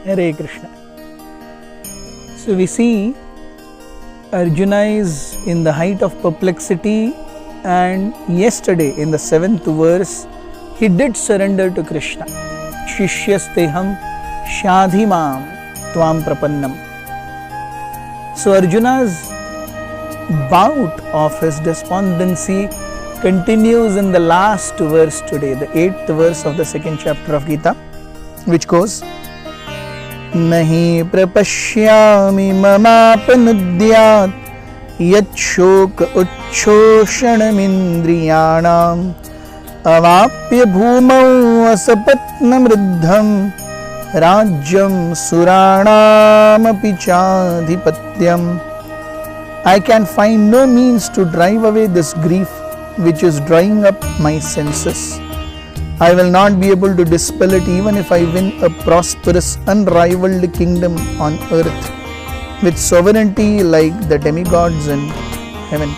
Hare Krishna. So we see Arjuna is in the height of perplexity, and yesterday in the 7th verse he did surrender to Krishna. Shishyasteham shadhimam tvam prapannam. So Arjuna's bout of his despondency continues in the last verse today, the 8th verse of the 2nd chapter of Gita, which goes, Nahi prapashyami mamapanudyat yat shoka uchchoshanamindriyanam avapya bhumau asapatnam riddham rajyam suranam apichadhipatyam. I can find no means to drive away this grief which is drying up my senses. I will not be able to dispel it even if I win a prosperous, unrivaled kingdom on earth with sovereignty like the demigods in heaven.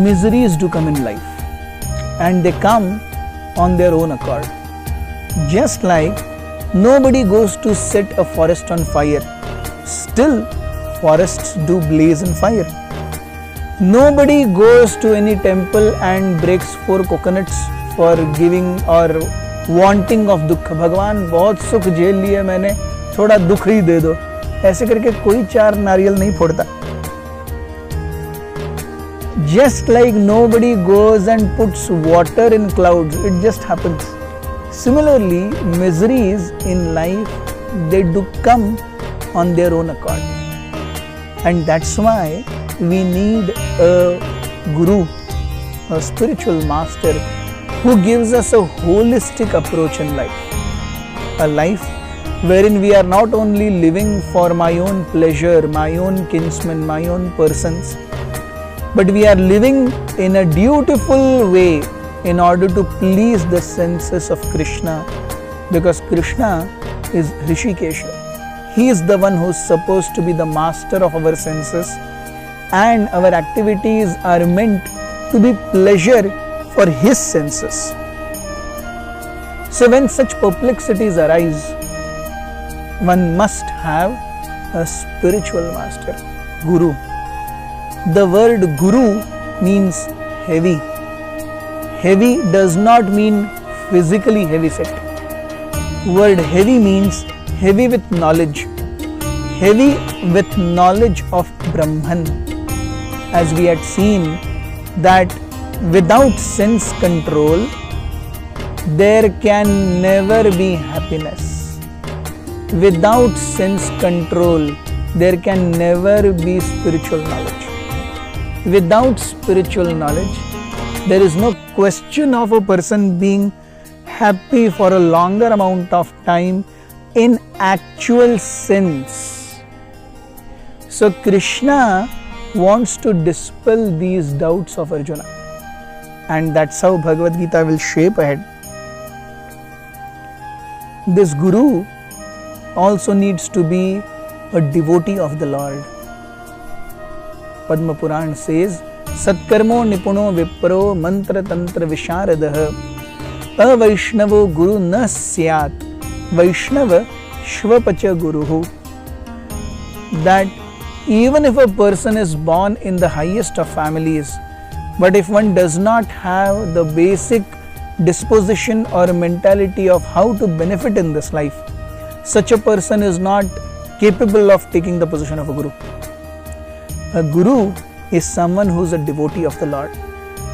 Miseries do come in life, and they come on their own accord. Just like nobody goes to set a forest on fire, still forests do blaze in fire. Nobody goes to any temple and breaks 4 coconuts for giving or wanting of dukha. भगवान बहुत सुख झेल लिए मैंने, थोड़ा दुख ही दे दो, ऐसे करके कोई 4 नारियल नहीं फोड़ता. Just like nobody goes and puts water in clouds, it just happens. Similarly, miseries in life, they do come on their own accord, and that's why we need a guru, a spiritual master who gives us a holistic approach in life, a life wherein we are not only living for my own pleasure, my own kinsmen, my own persons, but we are living in a dutiful way in order to please the senses of Krishna, because Krishna is Hrishikesha. He is the one who is supposed to be the master of our senses, and our activities are meant to be pleasure for his senses. So when such perplexities arise, one must have a spiritual master, guru. The word guru means heavy. Heavy does not mean physically heavy set. Word heavy means heavy with knowledge, heavy with knowledge of Brahman. As we had seen that without sense control, there can never be happiness. Without sense control, there can never be spiritual knowledge. Without spiritual knowledge, there is no question of a person being happy for a longer amount of time in actual sense. So Krishna wants to dispel these doubts of Arjuna, and that's how Bhagavad Gita will shape ahead. This guru also needs to be a devotee of the Lord. Padma Puran says, Satkarmo nipuno vipro mantra tantra visharadaha avaishnavo guru na syat vaishnava shvapacha guruhu. That even if a person is born in the highest of families, but if one does not have the basic disposition or mentality of how to benefit in this life, such a person is not capable of taking the position of a guru. A guru is someone who is a devotee of the Lord.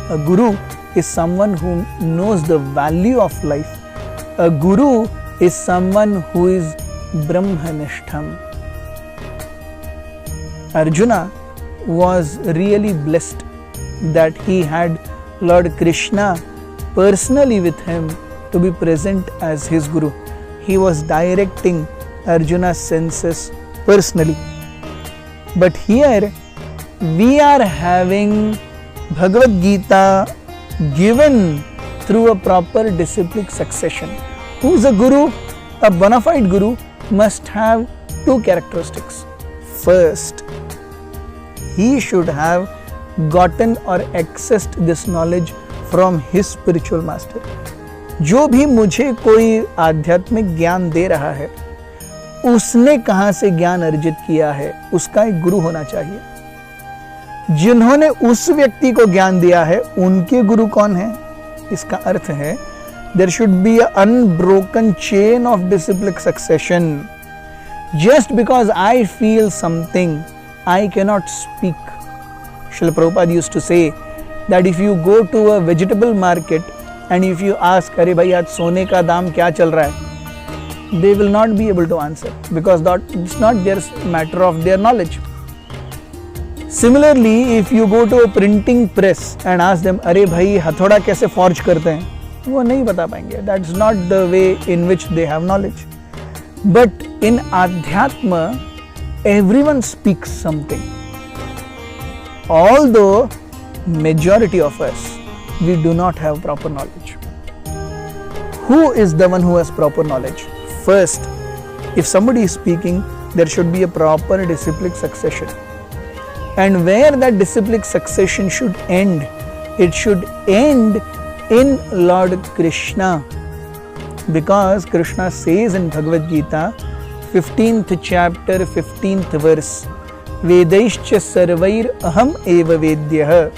A guru is someone who knows the value of life. A guru is someone who is Brahmanishtham. Arjuna was really blessed that he had Lord Krishna personally with him to be present as his guru. He was directing Arjuna's senses personally. But here we are having Bhagavad Gita given through a proper disciplic succession. Who is a guru? A bona fide guru must have 2 characteristics. First, he should have gotten or accessed this knowledge from his spiritual master. जो भी मुझे कोई आध्यात्मिक ज्ञान दे रहा है उसने कहां से ज्ञान अर्जित किया है, उसका एक गुरु होना चाहिए। जिन्होंने उस व्यक्ति को ज्ञान दिया है उनके गुरु कौन है? इसका अर्थ है there should be an unbroken chain of disciplic succession. Just because I feel something, I cannot speak. Srila Prabhupada used to say that if you go to a vegetable market and if you ask, अरे भाई आज सोने का दाम क्या चल रहा है? They will not be able to answer because that it's not just matter of their knowledge. Similarly, if you go to a printing press and ask them, अरे भाई हथौड़ा कैसे forge करते हैं? वो नहीं बता पाएंगे. That's not the way in which they have knowledge. But in Adhyatma, everyone speaks something. Although majority of us, we do not have proper knowledge. Who is the one who has proper knowledge? First, if somebody is speaking, there should be a proper disciplic succession. And where that disciplic succession should end, it should end in Lord Krishna. Because Krishna says in Bhagavad Gita, 15th chapter, 15th verse, Vedaischa sarvair aham eva vedyah,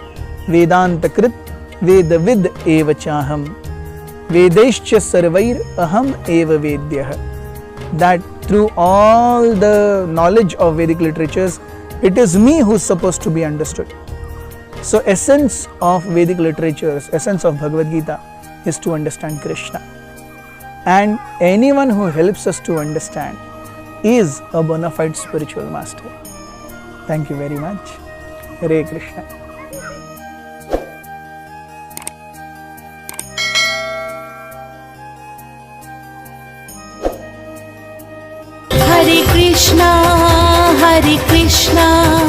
Vedanta-krit vedavid eva chaham. Vedaischa sarvair aham eva vedyah. That through all the knowledge of Vedic literatures, it is me who is supposed to be understood. So essence of Vedic literatures, essence of Bhagavad Gita is to understand Krishna. And anyone who helps us to understand is a bona fide spiritual master. Thank you very much. Hare Krishna. Hare Krishna,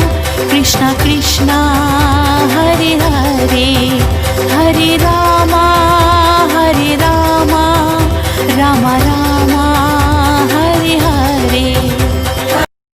Krishna Krishna